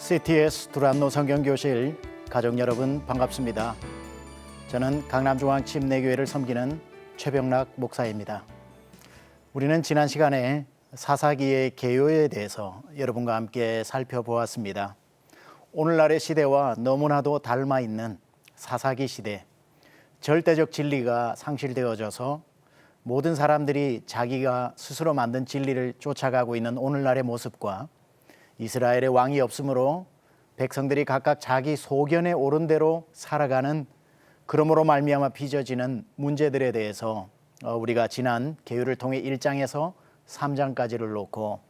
CTS 두란노 성경교실 가족 여러분 반갑습니다. 저는 강남중앙 침례교회를 섬기는 최병락 목사입니다. 우리는 지난 시간에 사사기의 개요에 대해서 여러분과 함께 살펴보았습니다. 오늘날의 시대와 너무나도 닮아 있는 사사기 시대, 절대적 진리가 상실되어져서 모든 사람들이 자기가 스스로 만든 진리를 쫓아가고 있는 오늘날의 모습과 이스라엘의 왕이 없으므로 백성들이 각각 자기 소견에 옳은 대로 살아가는, 그러므로 말미암아 빚어지는 문제들에 대해서 우리가 지난 개요를 통해 1장에서 3장까지를 놓고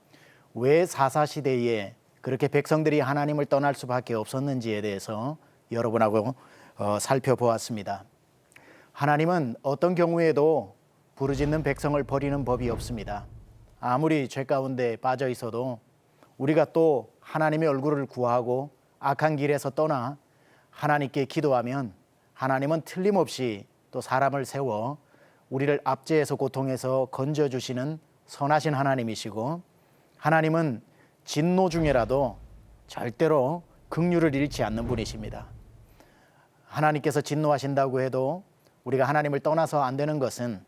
왜 사사시대에 그렇게 백성들이 하나님을 떠날 수밖에 없었는지에 대해서 여러분하고 살펴보았습니다. 하나님은 어떤 경우에도 부르짖는 백성을 버리는 법이 없습니다. 아무리 죄 가운데 빠져 있어도 우리가 또 하나님의 얼굴을 구하고 악한 길에서 떠나 하나님께 기도하면 하나님은 틀림없이 또 사람을 세워 우리를 압제에서 고통에서 건져주시는 선하신 하나님이시고, 하나님은 진노 중에라도 절대로 긍휼을 잃지 않는 분이십니다. 하나님께서 진노하신다고 해도 우리가 하나님을 떠나서 안 되는 것은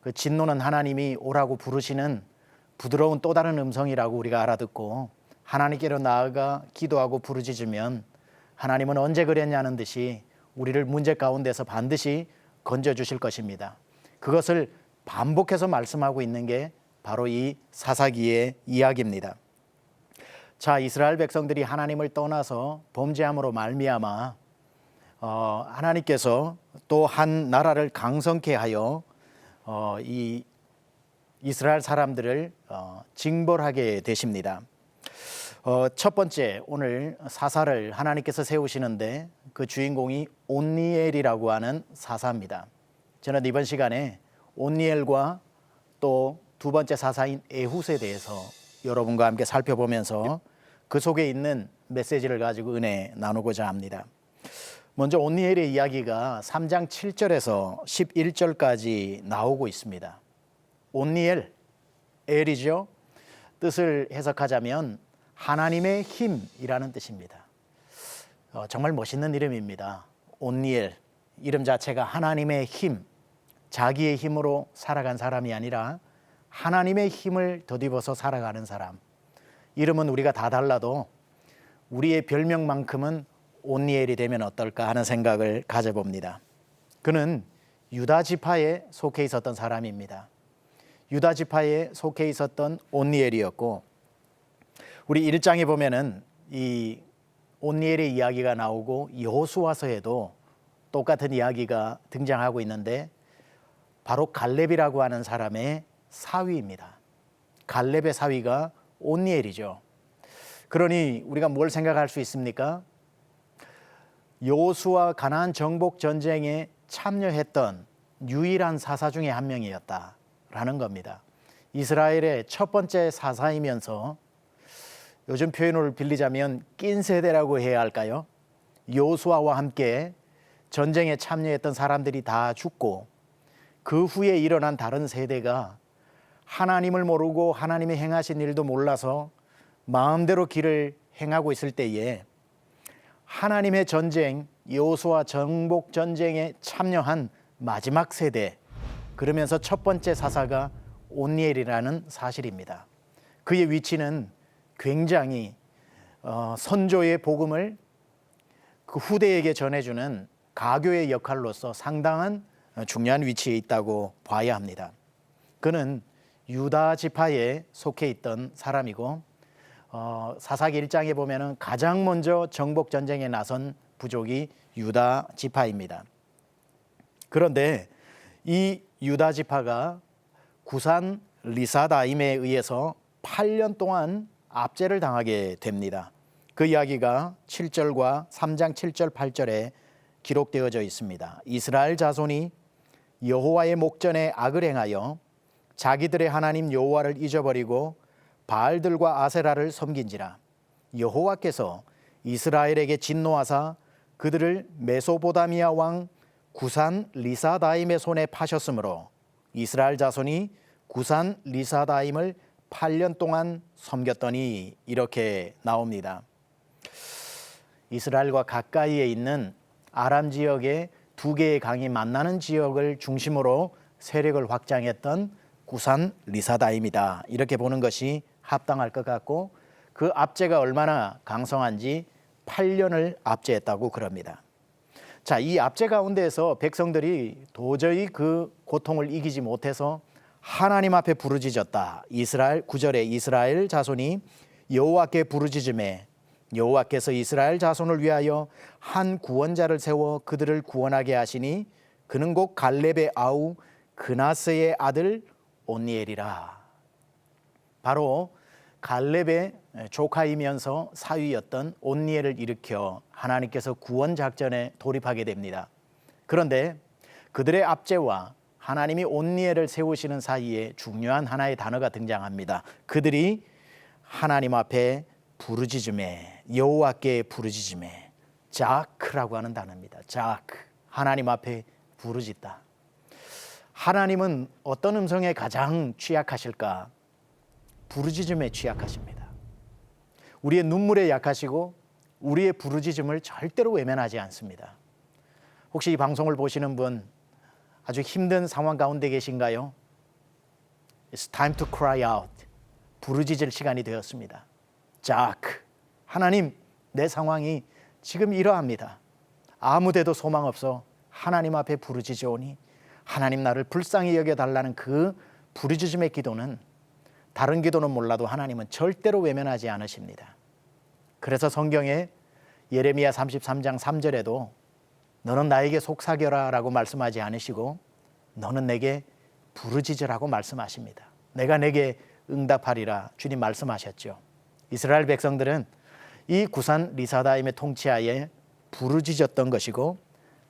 그 진노는 하나님이 오라고 부르시는 부드러운 또 다른 음성이라고 우리가 알아듣고 하나님께로 나아가 기도하고 부르짖으면 하나님은 언제 그랬냐는 듯이 우리를 문제 가운데서 반드시 건져주실 것입니다. 그것을 반복해서 말씀하고 있는 게 바로 이 사사기의 이야기입니다. 자, 이스라엘 백성들이 하나님을 떠나서 범죄함으로 말미암아 하나님께서 또 한 나라를 강성케 하여 이 이스라엘 사람들을 징벌하게 되십니다. 첫 번째, 오늘 사사를 하나님께서 세우시는데 그 주인공이 온니엘이라고 하는 사사입니다. 저는 이번 시간에 온니엘과 또 두 번째 사사인 에훗에 대해서 여러분과 함께 살펴보면서 그 속에 있는 메시지를 가지고 은혜 나누고자 합니다. 먼저 온니엘의 이야기가 3장 7절에서 11절까지 나오고 있습니다. 온니엘, 엘이죠. 뜻을 해석하자면 하나님의 힘이라는 뜻입니다. 정말 멋있는 이름입니다. 온니엘, 이름 자체가 하나님의 힘, 자기의 힘으로 살아간 사람이 아니라 하나님의 힘을 덧입어서 살아가는 사람. 이름은 우리가 다 달라도 우리의 별명만큼은 온니엘이 되면 어떨까 하는 생각을 가져봅니다. 그는 유다 지파에 속해 있었던 사람입니다. 유다 지파에 속해 있었던 온니엘이었고, 우리 1장에 보면은 이 온니엘의 이야기가 나오고 여호수아서에도 똑같은 이야기가 등장하고 있는데 바로 갈렙이라고 하는 사람의 사위입니다. 갈렙의 사위가 온니엘이죠. 그러니 우리가 뭘 생각할 수 있습니까? 여호수아 가나안 정복 전쟁에 참여했던 유일한 사사 중에 한 명이었다라는 겁니다. 이스라엘의 첫 번째 사사이면서 요즘 표현을 빌리자면 낀 세대라고 해야 할까요? 여호수아와 함께 전쟁에 참여했던 사람들이 다 죽고 그 후에 일어난 다른 세대가 하나님을 모르고 하나님이 행하신 일도 몰라서 마음대로 길을 행하고 있을 때에 하나님의 전쟁, 여호수아 정복 전쟁에 참여한 마지막 세대, 그러면서 첫 번째 사사가 온니엘이라는 사실입니다. 그의 위치는 굉장히 선조의 복음을 그 후대에게 전해주는 가교의 역할로서 상당한 중요한 위치에 있다고 봐야 합니다. 그는 유다 지파에 속해 있던 사람이고 사사기 1장에 보면은 가장 먼저 정복 전쟁에 나선 부족이 유다 지파입니다. 그런데 이 유다 지파가 구산 리사다임에 의해서 8년 동안 압제를 당하게 됩니다. 그 이야기가 7절과 3장 7절 8절에 기록되어져 있습니다. 이스라엘 자손이 여호와의 목전에 악을 행하여 자기들의 하나님 여호와를 잊어버리고 바알들과 아세라를 섬긴지라. 여호와께서 이스라엘에게 진노하사 그들을 메소보다미아 왕 구산 리사다임의 손에 파셨으므로 이스라엘 자손이 구산 리사다임을 8년 동안 섬겼더니, 이렇게 나옵니다. 이스라엘과 가까이에 있는 아람 지역의 두 개의 강이 만나는 지역을 중심으로 세력을 확장했던 구산 리사다임이다. 이렇게 보는 것이 합당할 것 같고, 그 압제가 얼마나 강성한지 8년을 압제했다고 그럽니다. 자, 이 압제 가운데에서 백성들이 도저히 그 고통을 이기지 못해서 하나님 앞에 부르짖었다. 이스라엘 9절에 이스라엘 자손이 여호와께 부르짖음에 여호와께서 이스라엘 자손을 위하여 한 구원자를 세워 그들을 구원하게 하시니 그는 곧 갈렙의 아우 그나스의 아들 온니엘이라. 바로 갈렙의 조카이면서 사위였던 온니엘을 일으켜 하나님께서 구원 작전에 돌입하게 됩니다. 그런데 그들의 압제와 하나님이 온니엘을 세우시는 사이에 중요한 하나의 단어가 등장합니다. 그들이 하나님 앞에 부르짖음에, 여호와께 부르짖음에, 자크라고 하는 단어입니다. 자크, 하나님 앞에 부르짖다. 하나님은 어떤 음성에 가장 취약하실까? 부르짖음에 취약하십니다. 우리의 눈물에 약하시고 우리의 부르짖음을 절대로 외면하지 않습니다. 혹시 이 방송을 보시는 분 아주 힘든 상황 가운데 계신가요? It's time to cry out. 부르짖을 시간이 되었습니다. 자크, 하나님, 내 상황이 지금 이러합니다. 아무데도 소망 없어 하나님 앞에 부르짖으오니 하나님 나를 불쌍히 여겨달라는 그 부르짖음의 기도는, 다른 기도는 몰라도 하나님은 절대로 외면하지 않으십니다. 그래서 성경에 예레미야 33장 3절에도 너는 나에게 속삭여라 라고 말씀하지 않으시고 너는 내게 부르짖으라고 말씀하십니다. 내가 내게 응답하리라 주님 말씀하셨죠. 이스라엘 백성들은 이 구산 리사다임의 통치하에 부르짖었던 것이고,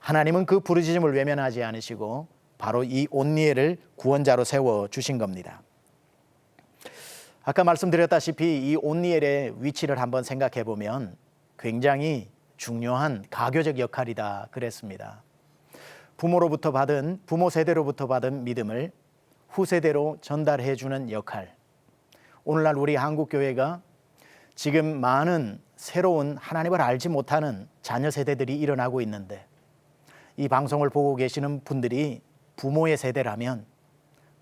하나님은 그 부르짖음을 외면하지 않으시고 바로 이 온니엘을 구원자로 세워주신 겁니다. 아까 말씀드렸다시피 이 온니엘의 위치를 한번 생각해 보면 굉장히 중요한 가교적 역할이다 그랬습니다. 부모 세대로부터 받은 믿음을 후세대로 전달해 주는 역할. 오늘날 우리 한국교회가 지금 많은 새로운 하나님을 알지 못하는 자녀 세대들이 일어나고 있는데, 이 방송을 보고 계시는 분들이 부모의 세대라면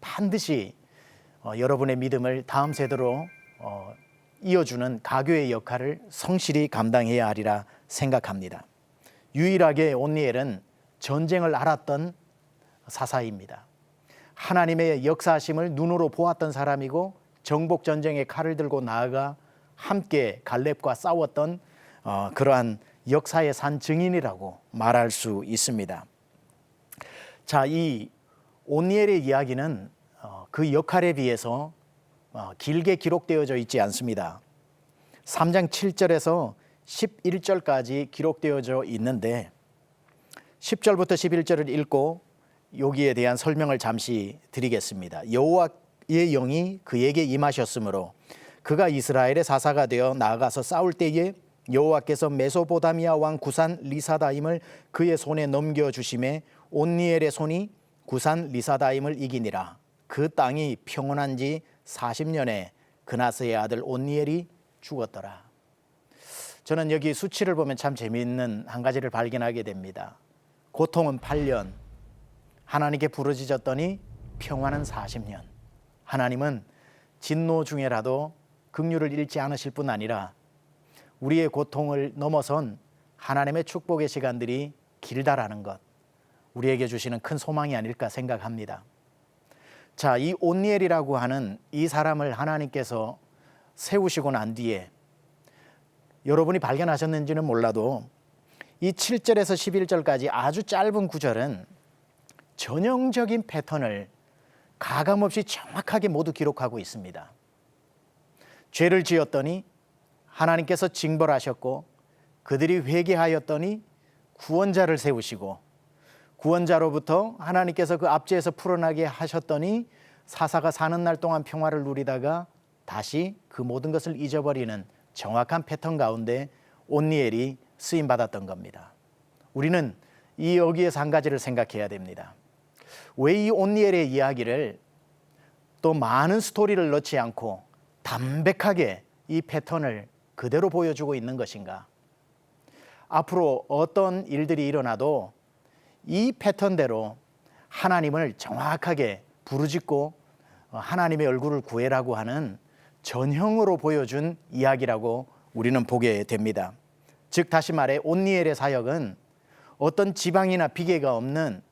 반드시 여러분의 믿음을 다음 세대로 이어주는 가교의 역할을 성실히 감당해야 하리라 생각합니다. 유일하게 온니엘은 전쟁을 알았던 사사입니다. 하나님의 역사하심을 눈으로 보았던 사람이고 정복 전쟁에 칼을 들고 나아가 함께 갈렙과 싸웠던 그러한 역사의 산 증인이라고 말할 수 있습니다. 자, 이 온니엘의 이야기는 그 역할에 비해서 길게 기록되어져 있지 않습니다. 3장 7절에서 11절까지 기록되어져 있는데 10절부터 11절을 읽고 여기에 대한 설명을 잠시 드리겠습니다. 여호와의 영이 그에게 임하셨으므로 그가 이스라엘의 사사가 되어 나아가서 싸울 때에 여호와께서 메소포타미아 왕 구산 리사다임을 그의 손에 넘겨주심에 온니엘의 손이 구산 리사다임을 이기니라. 그 땅이 평온한 지 40년에 그나스의 아들 온니엘이 죽었더라. 저는 여기 수치를 보면 참 재미있는 한 가지를 발견하게 됩니다. 고통은 8년, 하나님께 부르짖었더니 평화는 40년. 하나님은 진노 중에라도 긍휼을 잃지 않으실 뿐 아니라 우리의 고통을 넘어선 하나님의 축복의 시간들이 길다라는 것, 우리에게 주시는 큰 소망이 아닐까 생각합니다. 자, 이 온니엘이라고 하는 이 사람을 하나님께서 세우시고 난 뒤에 여러분이 발견하셨는지는 몰라도 이 7절에서 11절까지 아주 짧은 구절은 전형적인 패턴을 가감없이 정확하게 모두 기록하고 있습니다. 죄를 지었더니 하나님께서 징벌하셨고, 그들이 회개하였더니 구원자를 세우시고, 구원자로부터 하나님께서 그 압제에서 풀어나게 하셨더니 사사가 사는 날 동안 평화를 누리다가 다시 그 모든 것을 잊어버리는 정확한 패턴 가운데 온니엘이 쓰임받았던 겁니다. 우리는 여기에서 한 가지를 생각해야 됩니다. 왜 이 온니엘의 이야기를 또 많은 스토리를 넣지 않고 담백하게 이 패턴을 그대로 보여주고 있는 것인가? 앞으로 어떤 일들이 일어나도 이 패턴대로 하나님을 정확하게 부르짖고 하나님의 얼굴을 구해라고 하는 전형으로 보여준 이야기라고 우리는 보게 됩니다. 즉 다시 말해 온니엘의 사역은 어떤 지방이나 비계가 없는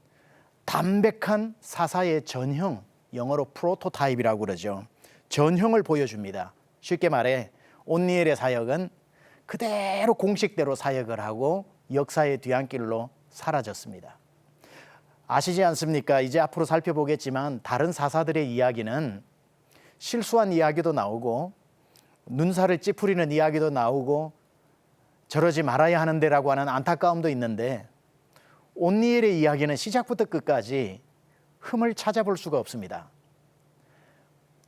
담백한 사사의 전형, 영어로 프로토타입이라고 그러죠. 전형을 보여줍니다. 쉽게 말해 온니엘의 사역은 그대로 공식대로 사역을 하고 역사의 뒤안길로 사라졌습니다. 아시지 않습니까? 이제 앞으로 살펴보겠지만 다른 사사들의 이야기는 실수한 이야기도 나오고 눈살을 찌푸리는 이야기도 나오고 저러지 말아야 하는데라고 하는 안타까움도 있는데 온니엘의 이야기는 시작부터 끝까지 흠을 찾아볼 수가 없습니다.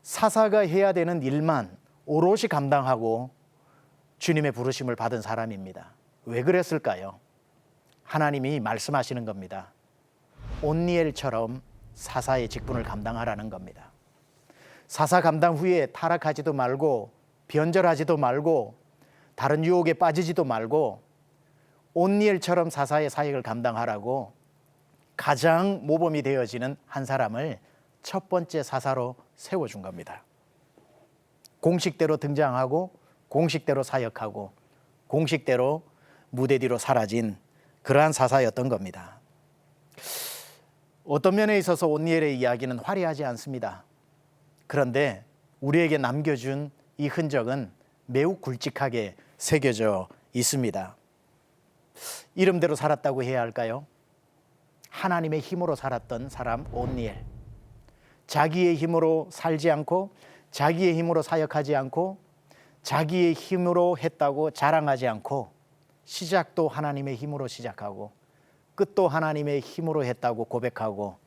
사사가 해야 되는 일만 오롯이 감당하고 주님의 부르심을 받은 사람입니다. 왜 그랬을까요? 하나님이 말씀하시는 겁니다. 온니엘처럼 사사의 직분을 감당하라는 겁니다. 사사 감당 후에 타락하지도 말고 변절하지도 말고 다른 유혹에 빠지지도 말고 온니엘처럼 사사의 사역을 감당하라고 가장 모범이 되어지는 한 사람을 첫 번째 사사로 세워준 겁니다. 공식대로 등장하고 공식대로 사역하고 공식대로 무대 뒤로 사라진 그러한 사사였던 겁니다. 어떤 면에 있어서 온니엘의 이야기는 화려하지 않습니다. 그런데 우리에게 남겨준 이 흔적은 매우 굵직하게 새겨져 있습니다. 이름대로 살았다고 해야 할까요? 하나님의 힘으로 살았던 사람 온니엘. 자기의 힘으로 살지 않고 자기의 힘으로 사역하지 않고 자기의 힘으로 했다고 자랑하지 않고 시작도 하나님의 힘으로 시작하고 끝도 하나님의 힘으로 했다고 고백하고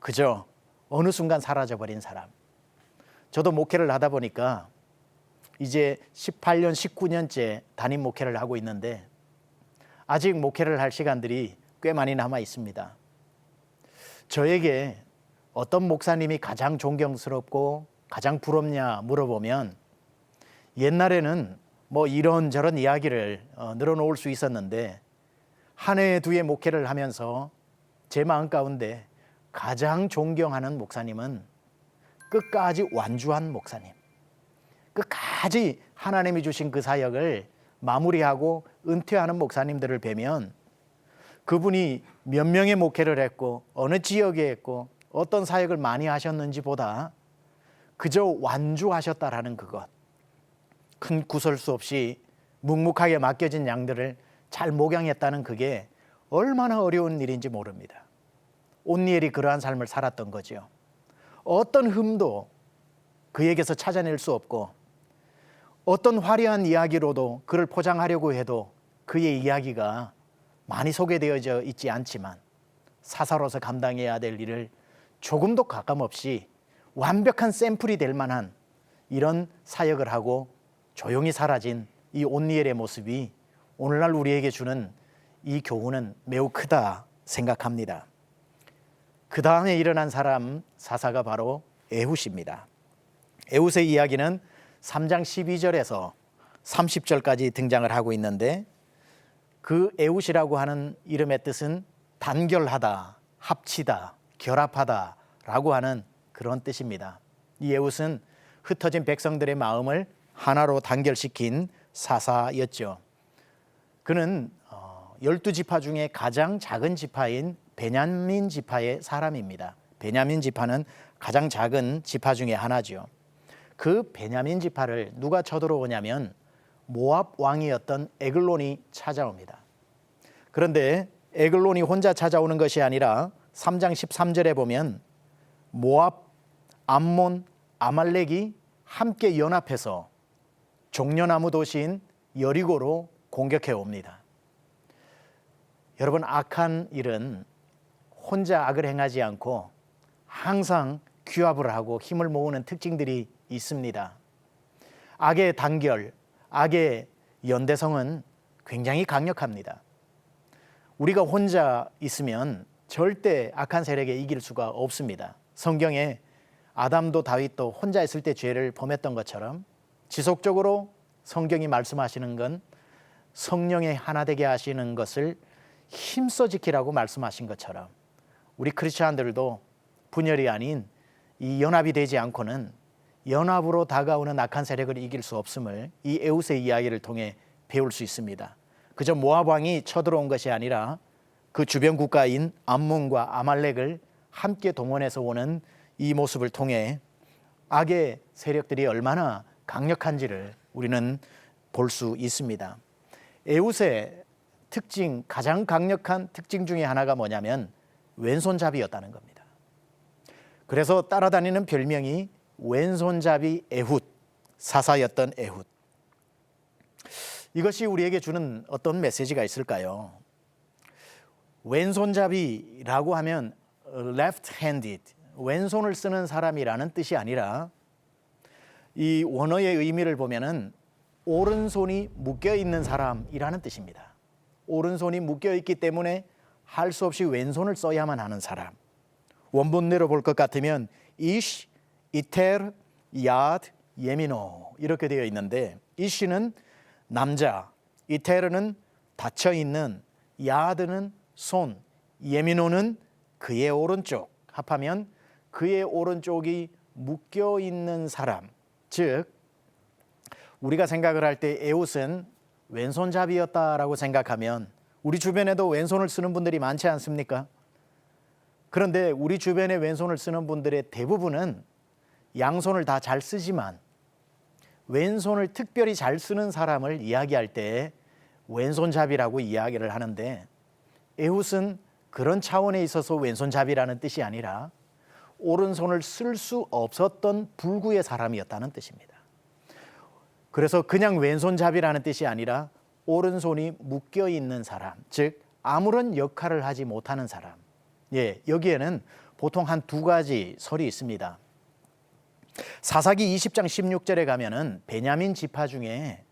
그저 어느 순간 사라져버린 사람. 저도 목회를 하다 보니까 이제 18년, 19년째 담임 목회를 하고 있는데 아직 목회를 할 시간들이 꽤 많이 남아 있습니다. 저에게 어떤 목사님이 가장 존경스럽고 가장 부럽냐 물어보면 옛날에는 뭐 이런저런 이야기를 늘어놓을 수 있었는데 한 해 두 해 목회를 하면서 제 마음 가운데 가장 존경하는 목사님은 끝까지 완주한 목사님, 끝까지 하나님이 주신 그 사역을 마무리하고 은퇴하는 목사님들을 뵈면 그분이 몇 명의 목회를 했고 어느 지역에 했고 어떤 사역을 많이 하셨는지 보다 그저 완주하셨다라는 그것, 큰 구설수 없이 묵묵하게 맡겨진 양들을 잘 목양했다는 그게 얼마나 어려운 일인지 모릅니다. 온니엘이 그러한 삶을 살았던 거죠. 어떤 흠도 그에게서 찾아낼 수 없고 어떤 화려한 이야기로도 그를 포장하려고 해도 그의 이야기가 많이 소개되어져 있지 않지만 사사로서 감당해야 될 일을 조금도 가감없이 완벽한 샘플이 될 만한 이런 사역을 하고 조용히 사라진 이 온니엘의 모습이 오늘날 우리에게 주는 이 교훈은 매우 크다 생각합니다. 그 다음에 일어난 사람 사사가 바로 에훗입니다. 에훗의 이야기는 3장 12절에서 30절까지 등장을 하고 있는데 그 에훗이라고 하는 이름의 뜻은 단결하다, 합치다, 결합하다 라고 하는 그런 뜻입니다. 이 에훗은 흩어진 백성들의 마음을 하나로 단결시킨 사사였죠. 그는 12지파 중에 가장 작은 지파인 베냐민 지파의 사람입니다. 베냐민 지파는 가장 작은 지파 중에 하나죠. 그 베냐민 지파를 누가 쳐들어오냐면 모압 왕이었던 에글론이 찾아옵니다. 그런데 에글론이 혼자 찾아오는 것이 아니라 3장 13절에 보면 모압, 암몬, 아말렉이 함께 연합해서 종려나무 도시인 여리고로 공격해 옵니다. 여러분, 악한 일은 혼자 악을 행하지 않고 항상 규합을 하고 힘을 모으는 특징들이 있습니다. 악의 단결, 악의 연대성은 굉장히 강력합니다. 우리가 혼자 있으면 절대 악한 세력에 이길 수가 없습니다. 성경에 아담도 다윗도 혼자 있을 때 죄를 범했던 것처럼 지속적으로 성경이 말씀하시는 건 성령의 하나 되게 하시는 것을 힘써 지키라고 말씀하신 것처럼 우리 크리스찬들도 분열이 아닌 이 연합이 되지 않고는 연합으로 다가오는 악한 세력을 이길 수 없음을 이 에웃의 이야기를 통해 배울 수 있습니다. 그저 모압 왕이 쳐들어온 것이 아니라 그 주변 국가인 암몬과 아말렉을 함께 동원해서 오는 이 모습을 통해 악의 세력들이 얼마나 강력한지를 우리는 볼 수 있습니다. 에웃의 특징, 가장 강력한 특징 중에 하나가 뭐냐면 왼손잡이였다는 겁니다. 그래서 따라다니는 별명이 왼손잡이 에훗, 사사였던 에훗. 이것이 우리에게 주는 어떤 메시지가 있을까요? 왼손잡이라고 하면 left-handed, 왼손을 쓰는 사람이라는 뜻이 아니라 이 원어의 의미를 보면은 오른손이 묶여 있는 사람이라는 뜻입니다. 오른손이 묶여 있기 때문에 할 수 없이 왼손을 써야만 하는 사람. 원본대로 볼 것 같으면 이시, 이테르, 야드, 예미노 이렇게 되어 있는데 이시는 남자, 이테르는 닫혀 있는, 야드는 손, 예미노는 그의 오른쪽. 합하면 그의 오른쪽이 묶여 있는 사람. 즉 우리가 생각을 할 때 에웃은 왼손잡이였다라고 생각하면 우리 주변에도 왼손을 쓰는 분들이 많지 않습니까? 그런데 우리 주변에 왼손을 쓰는 분들의 대부분은 양손을 다 잘 쓰지만 왼손을 특별히 잘 쓰는 사람을 이야기할 때 왼손잡이라고 이야기를 하는데 에웃은 그런 차원에 있어서 왼손잡이라는 뜻이 아니라 오른손을 쓸 수 없었던 불구의 사람이었다는 뜻입니다. 그래서 그냥 왼손잡이라는 뜻이 아니라 오른손이 묶여 있는 사람, 즉 아무런 역할을 하지 못하는 사람. 여기에는 보통 한 두 가지 설이 있습니다. 사사기 20장 16절에 가면은 베냐민 지파 중에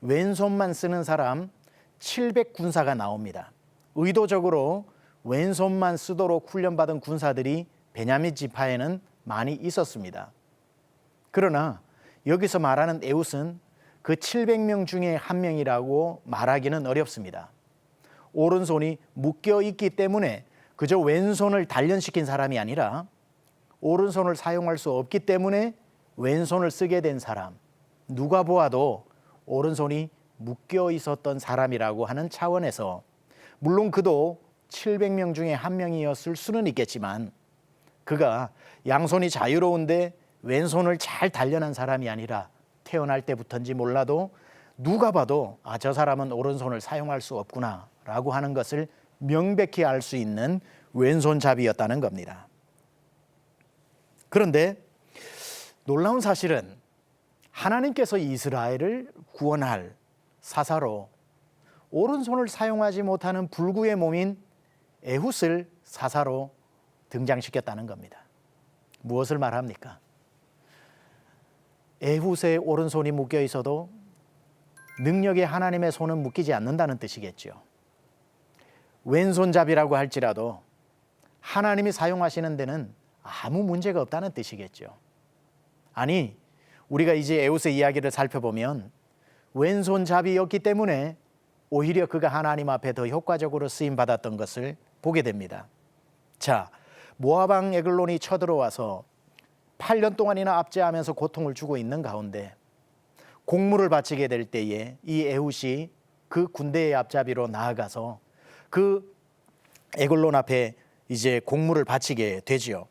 왼손만 쓰는 사람 700군사가 나옵니다. 의도적으로 왼손만 쓰도록 훈련받은 군사들이 베냐민 지파에는 많이 있었습니다. 그러나 여기서 말하는 에웃은 그 700명 중에 한 명이라고 말하기는 어렵습니다. 오른손이 묶여 있기 때문에 그저 왼손을 단련시킨 사람이 아니라 오른손을 사용할 수 없기 때문에 왼손을 쓰게 된 사람, 누가 보아도 오른손이 묶여 있었던 사람이라고 하는 차원에서 물론 그도 700명 중에 한 명이었을 수는 있겠지만 그가 양손이 자유로운데 왼손을 잘 단련한 사람이 아니라 태어날 때부터인지 몰라도 누가 봐도 저 사람은 오른손을 사용할 수 없구나 라고 하는 것을 명백히 알 수 있는 왼손잡이였다는 겁니다. 그런데 놀라운 사실은 하나님께서 이스라엘을 구원할 사사로 오른손을 사용하지 못하는 불구의 몸인 에훗을 사사로 등장시켰다는 겁니다. 무엇을 말합니까? 에훗의 오른손이 묶여 있어도 능력에 하나님의 손은 묶이지 않는다는 뜻이겠죠. 왼손잡이라고 할지라도 하나님이 사용하시는 데는 아무 문제가 없다는 뜻이겠죠. 아니, 우리가 이제 에훗의 이야기를 살펴보면 왼손잡이였기 때문에 오히려 그가 하나님 앞에 더 효과적으로 쓰임받았던 것을 보게 됩니다. 자, 모압 왕 에글론이 쳐들어와서 8년 동안이나 압제하면서 고통을 주고 있는 가운데 공물을 바치게 될 때에 이 에훗이 그 군대의 앞잡이로 나아가서 그 에글론 앞에 이제 공물을 바치게 되지요.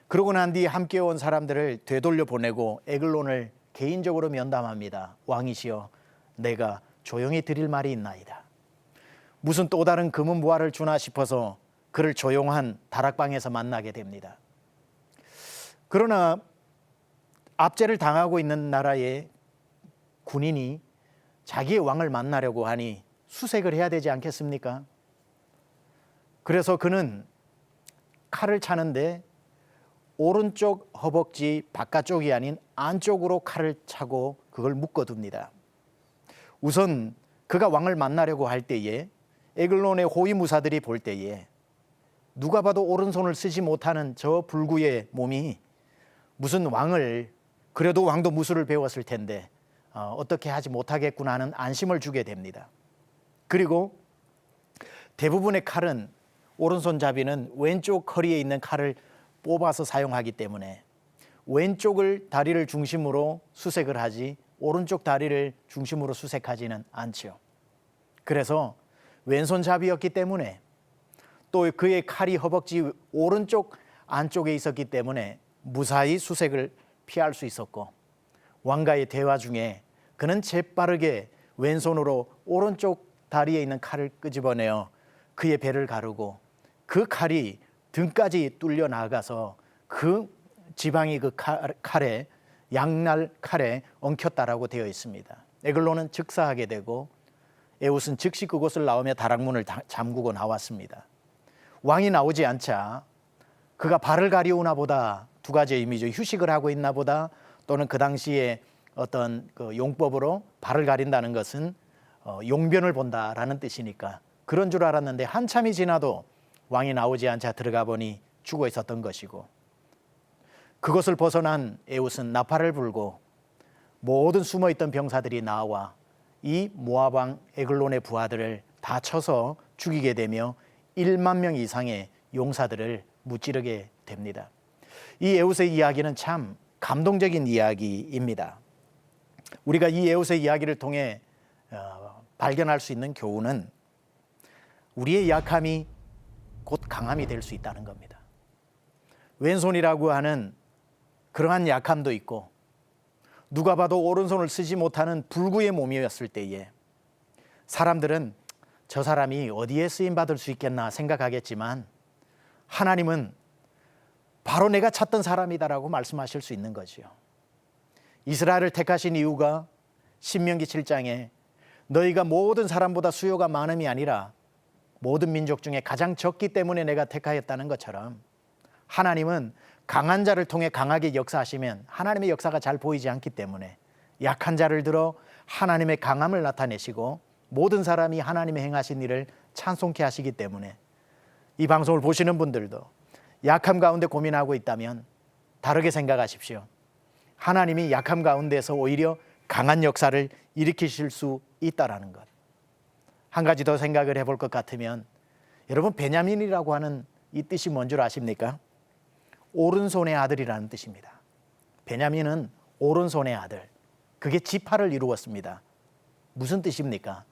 그러고 난 뒤 함께 온 사람들을 되돌려 보내고 에글론을 개인적으로 면담합니다. 왕이시여, 내가 조용히 드릴 말이 있나이다. 무슨 또 다른 금은 부활을 주나 싶어서 그를 조용한 다락방에서 만나게 됩니다. 그러나 압제를 당하고 있는 나라의 군인이 자기의 왕을 만나려고 하니 수색을 해야 되지 않겠습니까? 그래서 그는 칼을 차는데 오른쪽 허벅지 바깥쪽이 아닌 안쪽으로 칼을 차고 그걸 묶어둡니다. 우선 그가 왕을 만나려고 할 때에 에글론의 호위무사들이 볼 때에 누가 봐도 오른손을 쓰지 못하는 저 불구의 몸이 무슨 왕을, 그래도 왕도 무술을 배웠을 텐데 어떻게 하지 못하겠구나 하는 안심을 주게 됩니다. 그리고 대부분의 칼은 오른손잡이는 왼쪽 허리에 있는 칼을 뽑아서 사용하기 때문에 왼쪽을 다리를 중심으로 수색을 하지 오른쪽 다리를 중심으로 수색하지는 않죠. 그래서 왼손잡이였기 때문에 또 그의 칼이 허벅지 오른쪽 안쪽에 있었기 때문에 무사히 수색을 피할 수 있었고, 왕과의 대화 중에 그는 재빠르게 왼손으로 오른쪽 다리에 있는 칼을 끄집어내어 그의 배를 가르고 그 칼이 등까지 뚫려 나가서 그 지방이 그 칼에 양날 칼에 엉켰다라고 되어 있습니다. 에글론은 즉사하게 되고 에웃은 즉시 그곳을 나오며 다락문을 잠그고 나왔습니다. 왕이 나오지 않자 그가 발을 가리우나 보다, 두 가지 의미죠. 휴식을 하고 있나 보다, 또는 그 당시에 어떤 그 용법으로 발을 가린다는 것은 용변을 본다라는 뜻이니까 그런 줄 알았는데 한참이 지나도 왕이 나오지 않자 들어가 보니 죽어 있었던 것이고, 그것을 벗어난 에웃은 나팔을 불고 모든 숨어있던 병사들이 나와 이 모압 왕 에글론의 부하들을 다 쳐서 죽이게 되며 1만 명 이상의 용사들을 무찌르게 됩니다. 이 에웃의 이야기는 참 감동적인 이야기입니다. 우리가 이 에웃의 이야기를 통해 발견할 수 있는 교훈은 우리의 약함이 곧 강함이 될 수 있다는 겁니다. 왼손이라고 하는 그러한 약함도 있고, 누가 봐도 오른손을 쓰지 못하는 불구의 몸이었을 때에 사람들은 저 사람이 어디에 쓰임받을 수 있겠나 생각하겠지만, 하나님은 바로 내가 찾던 사람이다라고 말씀하실 수 있는 거지요. 이스라엘을 택하신 이유가 신명기 7장에 너희가 모든 사람보다 수요가 많음이 아니라 모든 민족 중에 가장 적기 때문에 내가 택하였다는 것처럼, 하나님은 강한 자를 통해 강하게 역사하시면 하나님의 역사가 잘 보이지 않기 때문에 약한 자를 들어 하나님의 강함을 나타내시고 모든 사람이 하나님의 행하신 일을 찬송케 하시기 때문에, 이 방송을 보시는 분들도 약함 가운데 고민하고 있다면 다르게 생각하십시오. 하나님이 약함 가운데서 오히려 강한 역사를 일으키실 수 있다라는 것. 한 가지 더 생각을 해볼 것 같으면, 여러분 베냐민이라고 하는 이 뜻이 뭔 줄 아십니까? 오른손의 아들이라는 뜻입니다. 베냐민은 오른손의 아들, 그게 지파를 이루었습니다. 무슨 뜻입니까?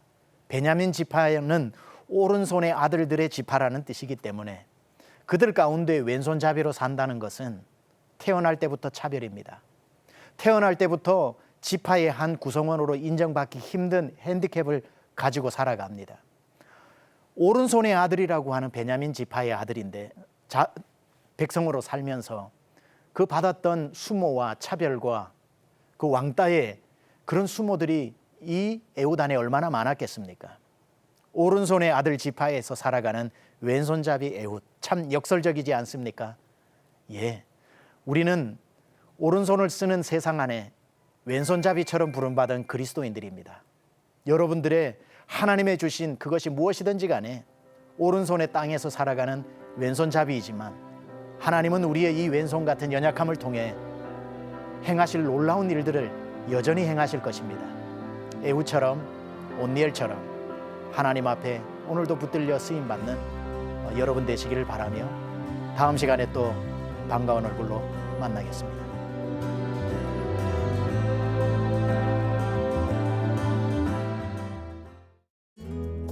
베냐민 지파는 오른손의 아들들의 지파라는 뜻이기 때문에 그들 가운데 왼손잡이로 산다는 것은 태어날 때부터 차별입니다. 태어날 때부터 지파의 한 구성원으로 인정받기 힘든 핸디캡을 가지고 살아갑니다. 오른손의 아들이라고 하는 베냐민 지파의 아들인데 백성으로 살면서 그 받았던 수모와 차별과 그 왕따의 그런 수모들이 이 에웃 안에 얼마나 많았겠습니까? 오른손의 아들 지파에서 살아가는 왼손잡이 에웃, 참 역설적이지 않습니까? 예, 우리는 오른손을 쓰는 세상 안에 왼손잡이처럼 부름받은 그리스도인들입니다. 여러분들의 하나님의 주신 그것이 무엇이든지 간에 오른손의 땅에서 살아가는 왼손잡이이지만, 하나님은 우리의 이 왼손 같은 연약함을 통해 행하실 놀라운 일들을 여전히 행하실 것입니다. 에웃처럼 온니엘처럼 하나님 앞에 오늘도 붙들려 쓰임받는 여러분 되시기를 바라며, 다음 시간에 또 반가운 얼굴로 만나겠습니다.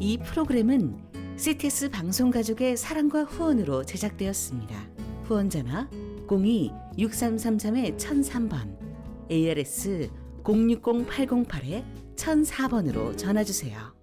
이 프로그램은 CTS 방송가족의 사랑과 후원으로 제작되었습니다. 후원전화 02-6333-1003번, ARS 060-808-1004번으로 전화주세요.